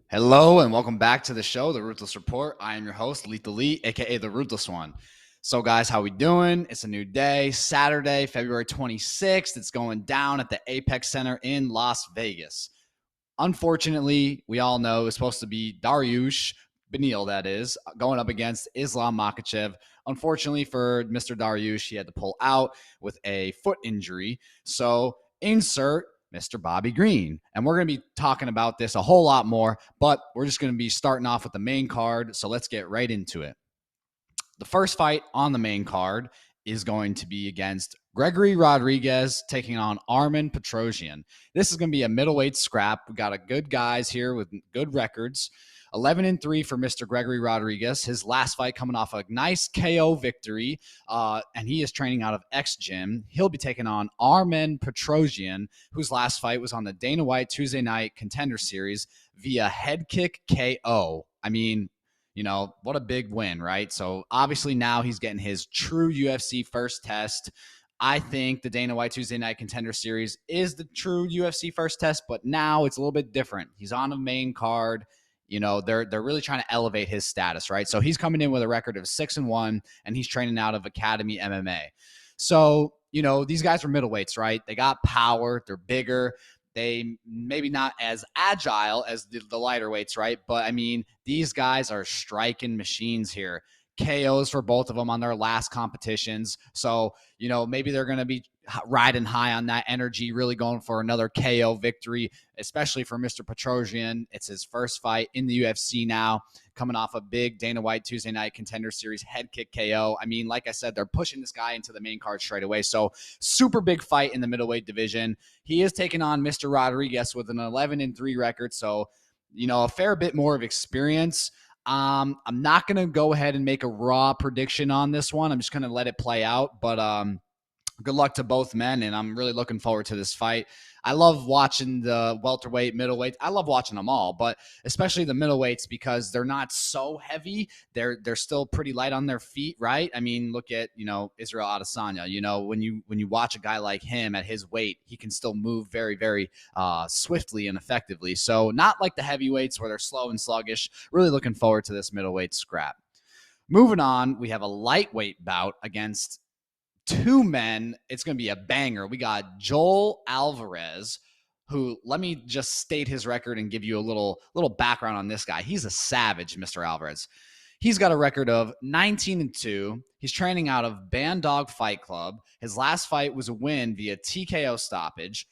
Hello and welcome back to the show, The Ruthless Report. I am your host, Lethal Lee, aka The Ruthless One. So, guys, how we doing? It's a new day, Saturday, February 26th. It's going down at the Apex Center in Las Vegas. Unfortunately, we all know it's supposed to be Dariush Beneil, that is, going up against Islam Makhachev. Unfortunately for Mr. Dariush, he had to pull out with a foot injury. So, insert Mr. Bobby Green. And we're going to be talking about this a whole lot more, but we're just going to be starting off with the main card. So let's get right into it. The first fight on the main card is going to be against Gregory Rodriguez taking on Armen Petrosyan. This is going to be a middleweight scrap. We got a good guys here with good records. 11-3 for Mr. Gregory Rodriguez. His last fight coming off a nice KO victory, and he is training out of X Gym. He'll be taking on Armen Petrosyan, whose last fight was on the Dana White Tuesday Night Contender Series via head kick KO. I mean, you know, what a big win, right? So obviously now he's getting his true UFC first test. I think the Dana White Tuesday Night Contender Series is the true UFC first test, but now it's a little bit different. He's on the main card. You know, they're really trying to elevate his status, right? So he's coming in with a record of 6-1, and he's training out of Academy MMA. So, you know, these guys are middleweights, right? They got power. They're bigger. They maybe not as agile as the lighter weights, right? But, I mean, these guys are striking machines here. KOs for both of them on their last competitions. So, you know, maybe they're going to be riding high on that energy, really going for another KO victory, especially for Mr. Petrosyan. It's his first fight in the UFC now, coming off a big Dana White Tuesday Night Contender Series head kick KO. I mean, like I said, they're pushing this guy into the main card straight away. So super big fight in the middleweight division. He is taking on Mr. Rodriguez with an 11-3 record. So, you know, a fair bit more of experience. I'm not going to go ahead and make a raw prediction on this one. I'm just going to let it play out. But good luck to both men, and I'm really looking forward to this fight. I love watching the welterweight, middleweight. I love watching them all, but especially the middleweights because they're not so heavy. They're still pretty light on their feet, right? I mean, look at, you know, Israel Adesanya. You know, when you watch a guy like him at his weight, he can still move very, very swiftly and effectively. So not like the heavyweights where they're slow and sluggish. Really looking forward to this middleweight scrap. Moving on, we have a lightweight bout against two men. It's going to be a banger. We got Joel Alvarez, who, let me just state his record and give you a little background on this guy. He's a savage, Mr. Alvarez. He's got a record of 19-2. He's training out of Bandog Fight Club. His last fight was a win via TKO stoppage.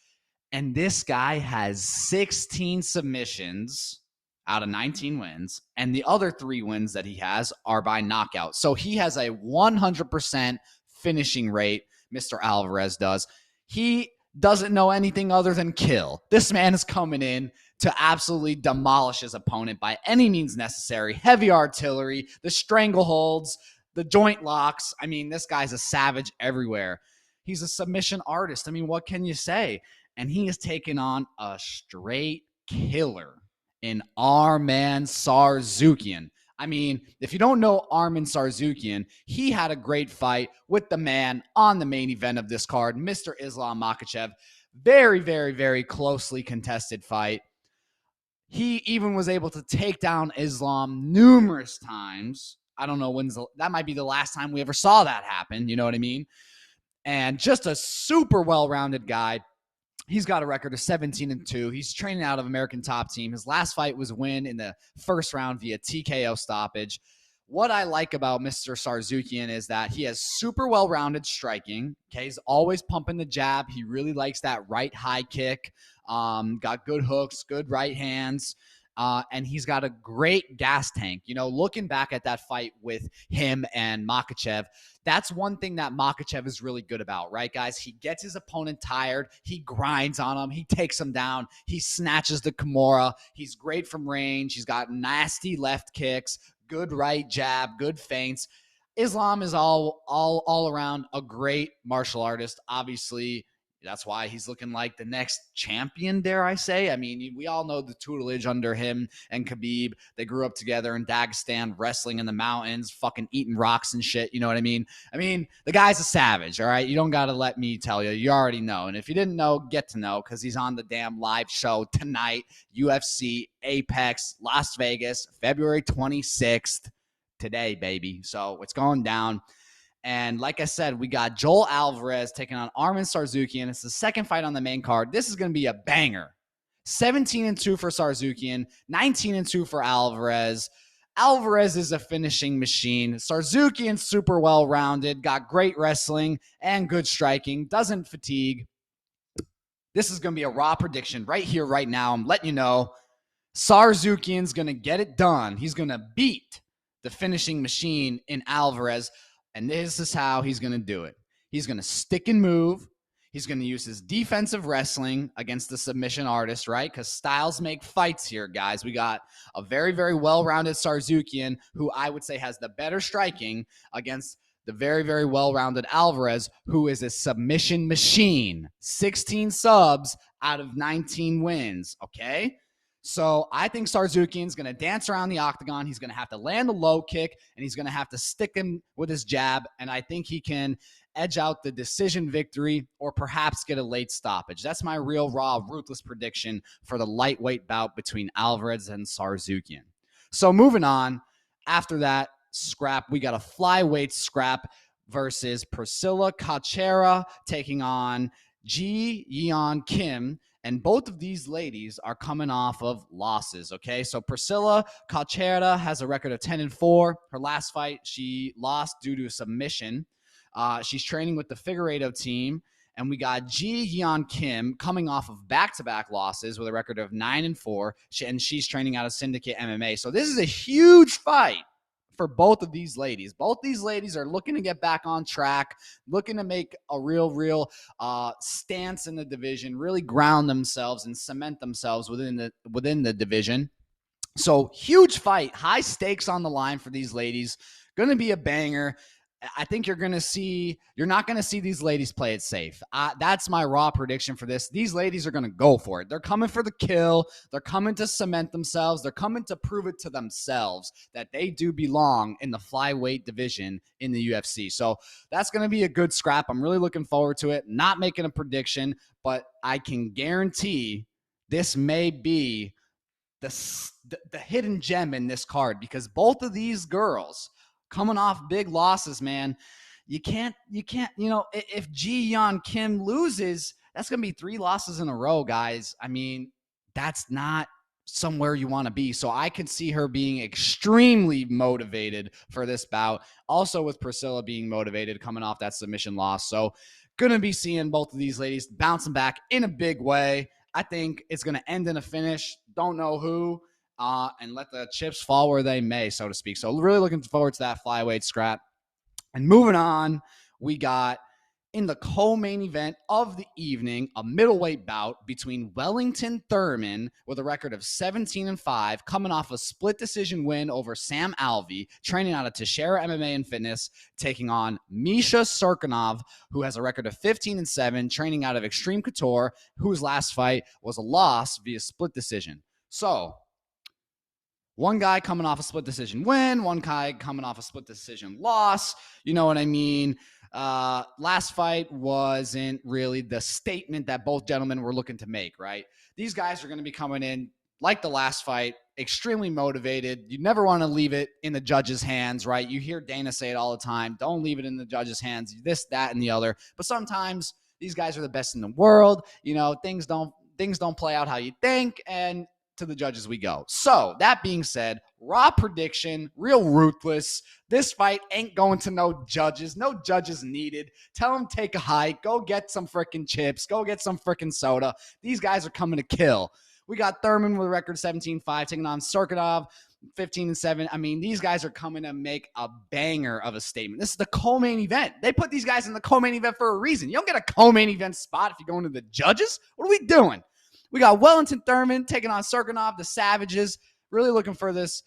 And this guy has 16 submissions out of 19 wins. And the other 3 wins that he has are by knockout. So he has a 100% finishing rate. Mr. Alvarez does. He doesn't know anything other than kill. This man is coming in to absolutely demolish his opponent by any means necessary. Heavy artillery, the strangleholds, the joint locks. I mean, this guy's a savage everywhere. He's a submission artist. I mean, what can you say? And he is taking on a straight killer in Arman Tsarukyan. I mean, if you don't know Armen Tsarukyan, he had a great fight with the man on the main event of this card, Mr. Islam Makhachev. Very, very, very closely contested fight. He even was able to take down Islam numerous times. I don't know that might be the last time we ever saw that happen. You know what I mean? And just a super well-rounded guy. He's got a record of 17-2. He's training out of American Top Team. His last fight was a win in the first round via TKO stoppage. What I like about Mr. Tsarukyan is that he has super well-rounded striking. Okay, he's always pumping the jab. He really likes that right high kick. Got good hooks, good right hands. And he's got a great gas tank. You know, looking back at that fight with him and Makhachev, that's one thing that Makhachev is really good about, right, guys? He gets his opponent tired. He grinds on him. He takes him down. He snatches the Kimura. He's great from range. He's got nasty left kicks, good right jab, good feints. Islam is all around a great martial artist. Obviously, That's why he's looking like the next champion, dare I say. I mean, we all know the tutelage under him and Khabib. They grew up together in Dagestan, wrestling in the mountains, fucking eating rocks and shit. You know what I mean? I mean, the guy's a savage, all right? You don't got to let me tell you. You already know. And if you didn't know, get to know, because he's on the damn live show tonight, UFC Apex, Las Vegas, February 26th. Today, baby. So it's going down. And like I said, we got Joel Alvarez taking on Arman Tsarukyan. It's the second fight on the main card. This is going to be a banger. 17-2 for Tsarukyan, 19-2 for Alvarez. Alvarez is a finishing machine. Tsarukyan super well-rounded, got great wrestling and good striking, doesn't fatigue. This is going to be a raw prediction right here, right now. I'm letting you know. Tsarukyan's going to get it done. He's going to beat the finishing machine in Alvarez. And this is how he's going to do it. He's going to stick and move. He's going to use his defensive wrestling against the submission artist, right? Because styles make fights here, guys. We got a very, very well-rounded Tsarukyan, who I would say has the better striking, against the very, very well-rounded Alvarez, who is a submission machine. 16 subs out of 19 wins, okay? So I think Tsarukyan's going to dance around the octagon. He's going to have to land the low kick, and he's going to have to stick him with his jab. And I think he can edge out the decision victory or perhaps get a late stoppage. That's my real raw, ruthless prediction for the lightweight bout between Alvarez and Tsarukyan. So moving on, after that scrap, we got a flyweight scrap versus Priscilla Cachoeira taking on Ji Yeon Kim. And both of these ladies are coming off of losses, okay? So Priscilla Cachoeira has a record of 10-4. Her last fight, she lost due to a submission. She's training with the Figueiredo team. And we got Ji Yeon Kim coming off of back-to-back losses with a record of 9-4. And she's training out of Syndicate MMA. So this is a huge fight for both of these ladies. Both these ladies are looking to get back on track, looking to make a real stance in the division, really ground themselves and cement themselves within the division. So huge fight, high stakes on the line for these ladies. Going to be a banger. I think you're not going to see these ladies play it safe. That's my raw prediction for this. These ladies are going to go for it. They're coming for the kill. They're coming to cement themselves. They're coming to prove it to themselves that they do belong in the flyweight division in the UFC. So that's going to be a good scrap. I'm really looking forward to it. Not making a prediction, but I can guarantee this may be the hidden gem in this card, because both of these girls coming off big losses, man. You can't, if Ji Yeon Kim loses, that's going to be 3 losses in a row, guys. I mean, that's not somewhere you want to be. So I could see her being extremely motivated for this bout. Also with Priscilla being motivated coming off that submission loss. So going to be seeing both of these ladies bouncing back in a big way. I think it's going to end in a finish. Don't know who. And let the chips fall where they may, so to speak. So really looking forward to that flyweight scrap. And moving on, we got in the co-main event of the evening, a middleweight bout between Wellington Thurman with a record of 17-5, coming off a split decision win over Sam Alvey, training out of Teixeira MMA and Fitness, taking on Misha Cirkunov, who has a record of 15-7, training out of Extreme Couture, whose last fight was a loss via split decision. So one guy coming off a split decision win, one guy coming off a split decision loss. You know what I mean? Last fight wasn't really the statement that both gentlemen were looking to make, right? These guys are going to be coming in, like the last fight, extremely motivated. You never want to leave it in the judge's hands, right? You hear Dana say it all the time. Don't leave it in the judge's hands, this, that, and the other. But sometimes these guys are the best in the world. Things don't play out how you think, and to the judges we go. So that being said, raw prediction, real ruthless. This fight ain't going to no judges. No judges needed. Tell them take a hike. Go get some freaking chips. Go get some freaking soda. These guys are coming to kill. We got Thurman with a record 17-5 taking on Cirkunov 15-7. I mean, these guys are coming to make a banger of a statement. This is the co-main event. They put these guys in the co-main event for a reason. You don't get a co-main event spot if you go into the judges. What are we doing? We got Wellington Thurman taking on Cirkunov, the Savages. Really looking for this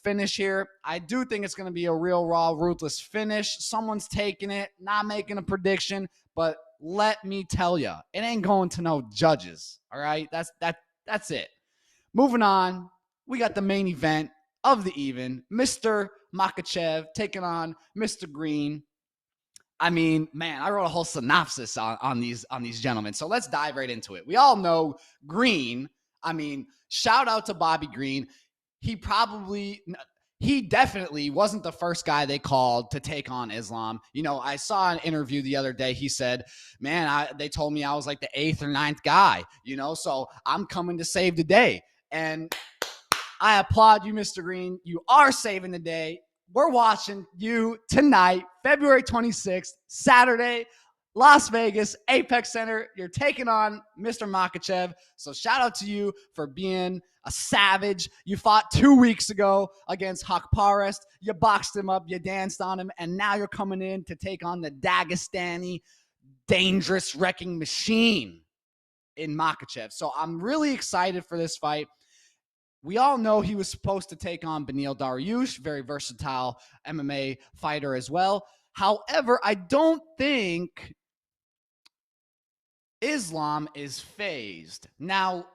finish here. I do think it's going to be a real raw, ruthless finish. Someone's taking it, not making a prediction, but let me tell you, it ain't going to no judges. All right, that's it. Moving on, we got the main event of the even, Mr. Makhachev taking on Mr. Green. I mean, man, I wrote a whole synopsis on these gentlemen. So let's dive right into it. We all know Green. I mean, shout out to Bobby Green. He definitely wasn't the first guy they called to take on Islam. You know, I saw an interview the other day. He said, man, they told me I was like the 8th or 9th guy, you know, so I'm coming to save the day. And I applaud you, Mr. Green. You are saving the day. We're watching you tonight, February 26th, Saturday, Las Vegas, Apex Center. You're taking on Mr. Makhachev. So shout out to you for being a savage. You fought 2 weeks ago against Hakparest. You boxed him up. You danced on him. And now you're coming in to take on the Dagestani dangerous wrecking machine in Makhachev. So I'm really excited for this fight. We all know he was supposed to take on Beneil Dariush, very versatile MMA fighter as well. However, I don't think Islam is phased. Now,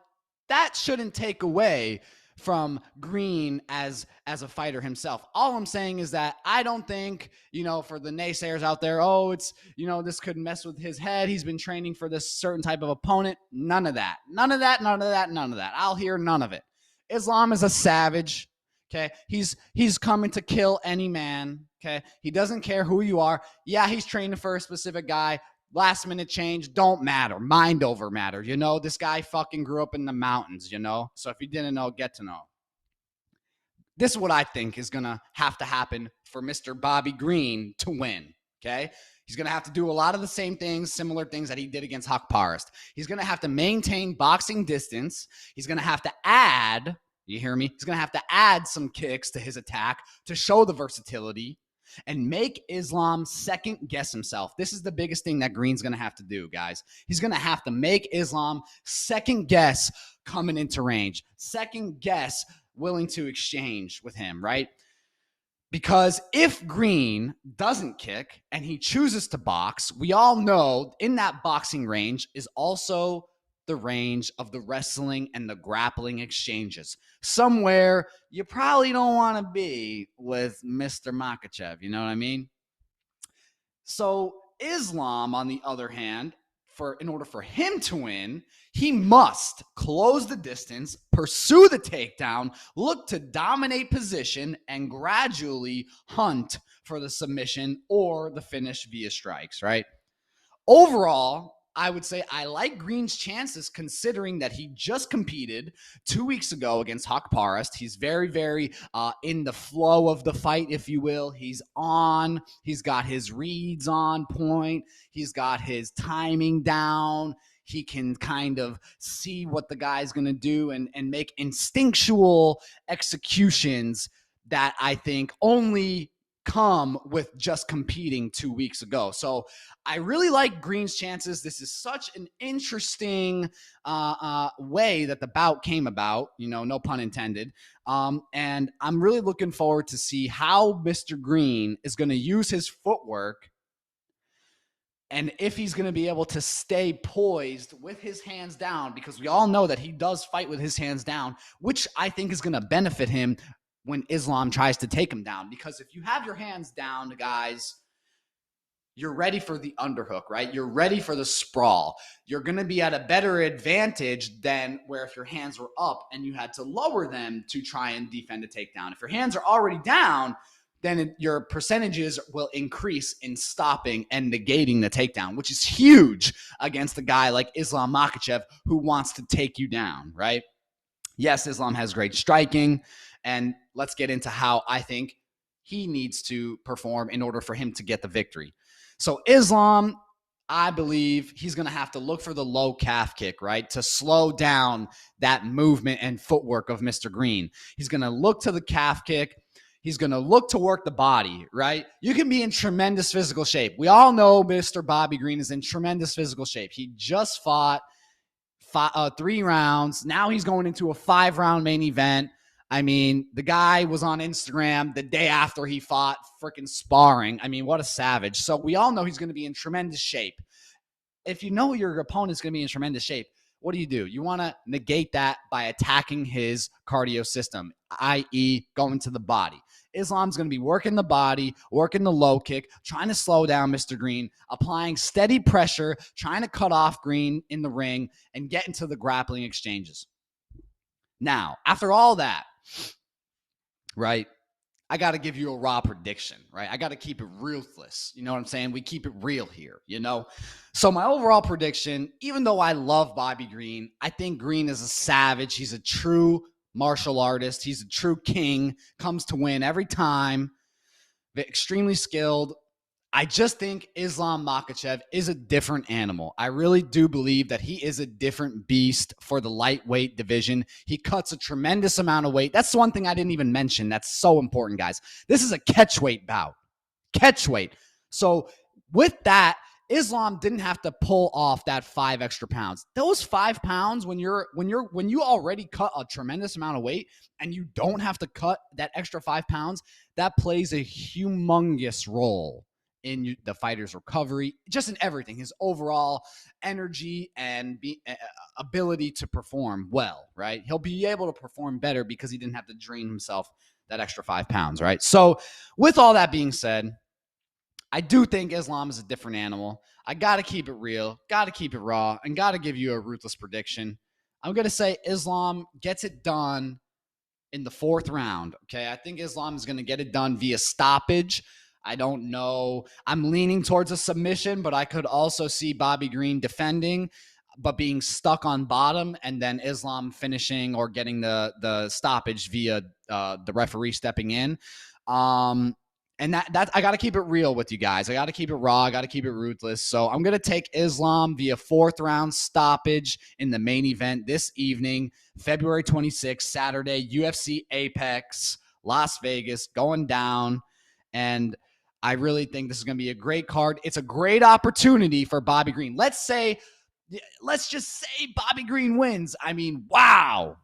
that shouldn't take away from Green as a fighter himself. All I'm saying is that I don't think, you know, for the naysayers out there, oh, it's, you know, this could mess with his head. He's been training for this certain type of opponent. None of that. None of that. None of that. None of that. I'll hear none of it. Islam is a savage. Okay. He's coming to kill any man. Okay. He doesn't care who you are. Yeah, he's training for a specific guy. Last minute change don't matter. Mind over matter. You know, this guy fucking grew up in the mountains, you know? So if you didn't know, get to know. This is what I think is going to have to happen for Mr. Bobby Green to win. Okay. He's going to have to do a lot of the same things, similar things that he did against Hakparest. He's going to have to maintain boxing distance. He's going to have to add, you hear me? He's going to have to add some kicks to his attack to show the versatility and make Islam second guess himself. This is the biggest thing that Green's going to have to do, guys. He's going to have to make Islam second guess coming into range, second guess willing to exchange with him, right? Because if Green doesn't kick and he chooses to box, we all know in that boxing range is also the range of the wrestling and the grappling exchanges. Somewhere you probably don't want to be with Mr. Makhachev, you know what I mean? So Islam, on the other hand, in order for him to win, he must close the distance, pursue the takedown, look to dominate position, and gradually hunt for the submission or the finish via strikes, right? Overall, I would say I like Green's chances considering that he just competed 2 weeks ago against Hakparest. He's very, very in the flow of the fight, if you will. He's on. He's got his reads on point. He's got his timing down. He can kind of see what the guy's going to do and make instinctual executions that I think only come with just competing 2 weeks ago. So I really like Green's chances. This is such an interesting way that the bout came about, you know, no pun intended. And I'm really looking forward to see how Mr. Green is going to use his footwork and if he's going to be able to stay poised with his hands down, because we all know that he does fight with his hands down, which I think is going to benefit him when Islam tries to take him down. Because if you have your hands down, guys, you're ready for the underhook, right? You're ready for the sprawl. You're going to be at a better advantage than where if your hands were up and you had to lower them to try and defend a takedown. If your hands are already down, then your percentages will increase in stopping and negating the takedown, which is huge against a guy like Islam Makhachev who wants to take you down, right? Yes, Islam has great striking, and let's get into how I think he needs to perform in order for him to get the victory. So Islam, I believe he's going to have to look for the low calf kick, right, to slow down that movement and footwork of Mr. Green. He's going to look to the calf kick. He's going to look to work the body, right? You can be in tremendous physical shape. We all know Mr. Bobby Green is in tremendous physical shape. He just fought 3 rounds. Now he's going into a 5-round main event. I mean, the guy was on Instagram the day after he fought, freaking sparring. I mean, what a savage. So we all know he's going to be in tremendous shape. if you know your opponent's going to be in tremendous shape, what do? You want to negate that by attacking his cardio system, i.e. going to the body. Islam's going to be working the body, working the low kick, trying to slow down Mr. Green, applying steady pressure, trying to cut off Green in the ring and get into the grappling exchanges. Now, after all that, right, I got to give you a raw prediction, right? I got to keep it ruthless. You know what I'm saying? We keep it real here, you know? So my overall prediction, even though I love Bobby Green, I think Green is a savage. He's a true martial artist. He's a true king, comes to win every time, extremely skilled. I just think Islam Makhachev is a different animal. I really do believe that he is a different beast for the lightweight division. He cuts a tremendous amount of weight. That's the one thing I didn't even mention. That's so important, guys. This is a catchweight bout. Catchweight. So with that, Islam didn't have to pull off that 5 extra pounds. Those 5 pounds, when you already cut a tremendous amount of weight and you don't have to cut that extra 5 pounds, that plays a humongous role in the fighter's recovery, just in everything, his overall energy and ability to perform well, right? He'll be able to perform better because he didn't have to drain himself that extra 5 pounds, right? So with all that being said, I do think Islam is a different animal. I got to keep it real, got to keep it raw, and got to give you a ruthless prediction. I'm going to say Islam gets it done in the 4th round, okay? I think Islam is going to get it done via stoppage. I don't know. I'm leaning towards a submission, but I could also see Bobby Green defending, but being stuck on bottom, and then Islam finishing or getting the stoppage via the referee stepping in. And that I got to keep it real with you guys. I got to keep it raw. I got to keep it ruthless. So I'm going to take Islam via 4th round stoppage in the main event this evening, February 26th, Saturday, UFC Apex, Las Vegas, going down. And I really think this is going to be a great card. It's a great opportunity for Bobby Green. Let's just say Bobby Green wins. I mean, wow.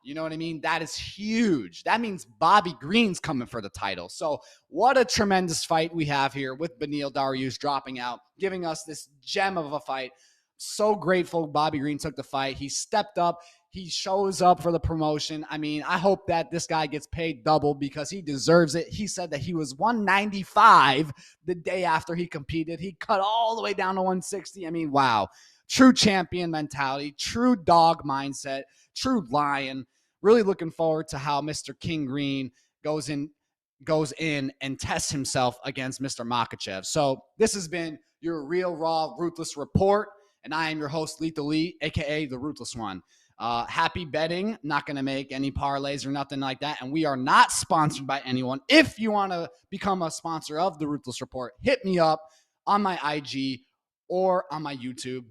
You know what I mean? That is huge. That means Bobby Green's coming for the title. So what a tremendous fight we have here with Beneil Dariush dropping out, giving us this gem of a fight. So grateful Bobby Green took the fight. He stepped up. He shows up for the promotion. I mean, I hope that this guy gets paid double because he deserves it. He said that he was 195 the day after he competed. He cut all the way down to 160. I mean, wow. True champion mentality, true dog mindset, true lion. Really looking forward to how Mr. King Green goes in and tests himself against Mr. Makhachev. So this has been your real, raw, ruthless report. And I am your host, Lethal Lee, a.k.a. The Ruthless One. Happy betting. Not going to make any parlays or nothing like that. And we are not sponsored by anyone. If you want to become a sponsor of The Ruthless Report, hit me up on my IG or on my YouTube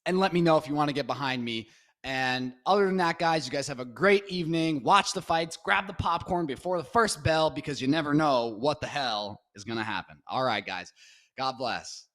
and let me know if you want to get behind me. And other than that, guys, you guys have a great evening. Watch the fights. Grab the popcorn before the first bell because you never know what the hell is going to happen. All right, guys. God bless.